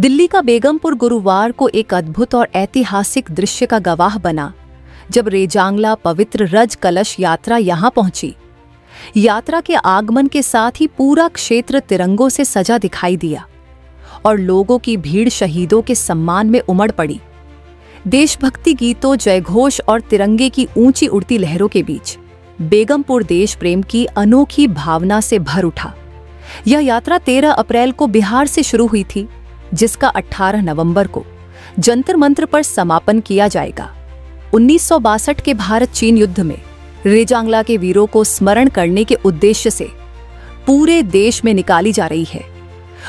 दिल्ली का बेगमपुर गुरुवार को एक अद्भुत और ऐतिहासिक दृश्य का गवाह बना जब रेजांगला पवित्र रज कलश यात्रा यहां पहुंची। यात्रा के आगमन के साथ ही पूरा क्षेत्र तिरंगों से सजा दिखाई दिया और लोगों की भीड़ शहीदों के सम्मान में उमड़ पड़ी। देशभक्ति गीतों, जयघोष और तिरंगे की ऊंची उड़ती लहरों के बीच बेगमपुर देश प्रेम की अनोखी भावना से भर उठा। यह यात्रा 13 अप्रैल को बिहार से शुरू हुई थी, जिसका 18 नवंबर को जंतर मंतर पर समापन किया जाएगा। 1962 के भारत चीन युद्ध में रेजांगला के वीरों को स्मरण करने के उद्देश्य से पूरे देश में निकाली जा रही है।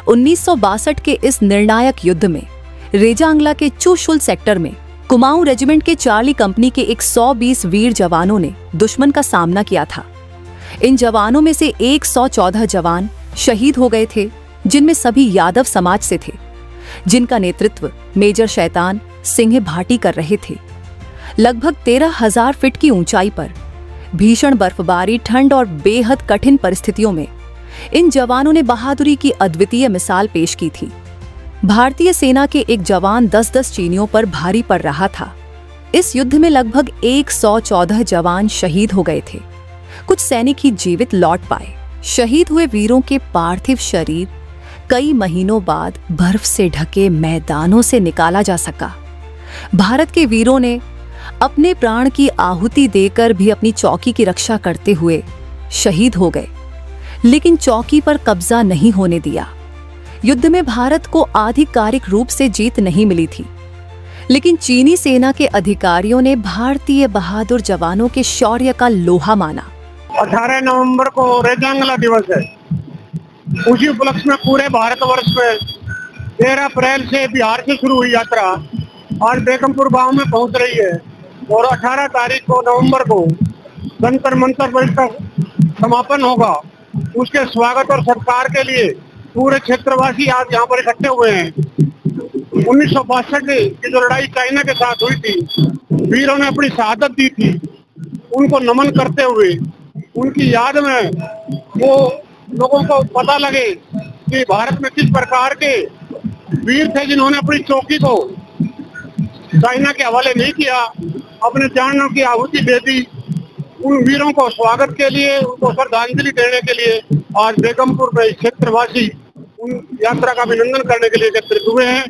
1962 के इस निर्णायक युद्ध में रेजांगला के चुशुल सेक्टर में कुमाऊं रेजिमेंट के चार्ली कंपनी के 120 वीर जवानों ने दुश्मन का सामना किया था। इन जवानों में से 114 जवान शहीद हो गए थे, जिनमें सभी यादव समाज से थे, जिनका नेतृत्व मेजर शैतान सिंह भाटी कर रहे थे। लगभग 13,000 फीट की ऊंचाई पर भीषण बर्फबारी, ठंड और बेहद कठिन परिस्थितियों में इन जवानों ने बहादुरी की अद्वितीय मिसाल पेश की थी। भारतीय सेना के एक जवान 10-10 चीनियों पर भारी पड़ रहा था। इस युद्ध में लगभग 114 जवान शहीद हो गए थे। कुछ सैनिक ही जीवित लौट पाए। शहीद हुए वीरों के पार्थिव शरीर कई महीनों बाद बर्फ से ढके मैदानों से निकाला जा सका। भारत के वीरों ने अपने प्राण की आहुति देकर भी अपनी चौकी की रक्षा करते हुए शहीद हो गए, लेकिन चौकी पर कब्जा नहीं होने दिया। युद्ध में भारत को आधिकारिक रूप से जीत नहीं मिली थी, लेकिन चीनी सेना के अधिकारियों ने भारतीय बहादुर जवानों के शौर्य का लोहा माना। 18 नवंबर को रेजांगला दिवस है। उसी उपलक्ष्य में पूरे भारतवर्ष में 13 अप्रैल से बिहार से शुरू हुई यात्रा आज बेगमपुर गांव में पहुंच रही है और 18 तारीख को नवंबर को जंतर मंतर पर इसका समापन होगा। उसके स्वागत और सत्कार के लिए पूरे क्षेत्रवासी आज यहाँ पर इकट्ठे हुए हैं। 1962 की जो लड़ाई चाइना के साथ हुई थी, वीरों ने अपनी शहादत दी थी। उनको नमन करते हुए उनकी याद में वो लोगों को पता लगे कि भारत में किस प्रकार के वीर थे जिन्होंने अपनी चौकी को चाइना के हवाले नहीं किया, अपने जानों की आहुति दे दी। उन वीरों को स्वागत के लिए, उनको श्रद्धांजलि देने के लिए आज बेगमपुर में क्षेत्रवासी उन यात्रा का अभिनंदन करने के लिए एकत्रित हुए हैं।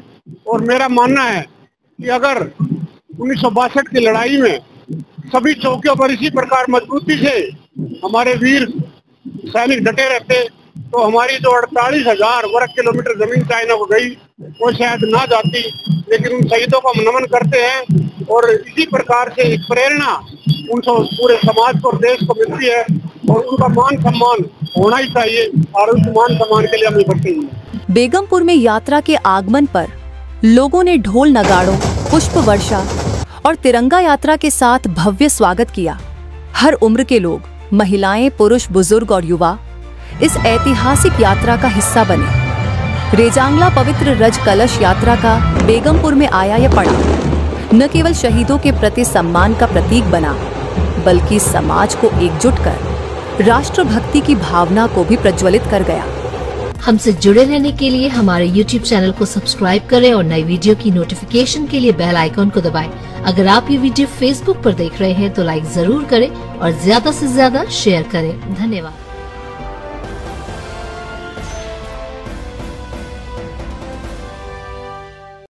और मेरा मानना है कि अगर 1962 की लड़ाई में सभी चौकियों पर इसी प्रकार मजबूती से हमारे वीर सैनिक डटे रहते तो हमारी जो 48,000 वर्ग किलोमीटर जमीन चाइना को गई वो शायद ना जाती। लेकिन उन शहीदों को हम नमन करते हैं और इसी प्रकार से एक प्रेरणा उनको पूरे समाज को, देश को मिलती है और उनका मान सम्मान होना ही चाहिए और उस मान सम्मान के लिए हम इकट्ठे हैं। बेगमपुर में यात्रा के आगमन पर लोगों ने ढोल नगाड़ों, पुष्प वर्षा और तिरंगा यात्रा के साथ भव्य स्वागत किया। हर उम्र के लोग, महिलाएं, पुरुष, बुजुर्ग और युवा इस ऐतिहासिक यात्रा का हिस्सा बने। रेजांगला पवित्र रज कलश यात्रा का बेगमपुर में आया यह पड़ाव न केवल शहीदों के प्रति सम्मान का प्रतीक बना, बल्कि समाज को एकजुट कर राष्ट्रभक्ति की भावना को भी प्रज्वलित कर गया। हमसे जुड़े रहने के लिए हमारे YouTube चैनल को सब्सक्राइब करें और नई वीडियो की नोटिफिकेशन के लिए बेल आइकॉन को दबाएं। अगर आप ये वीडियो Facebook पर देख रहे हैं तो लाइक जरूर करें और ज्यादा से ज्यादा शेयर करें। धन्यवाद।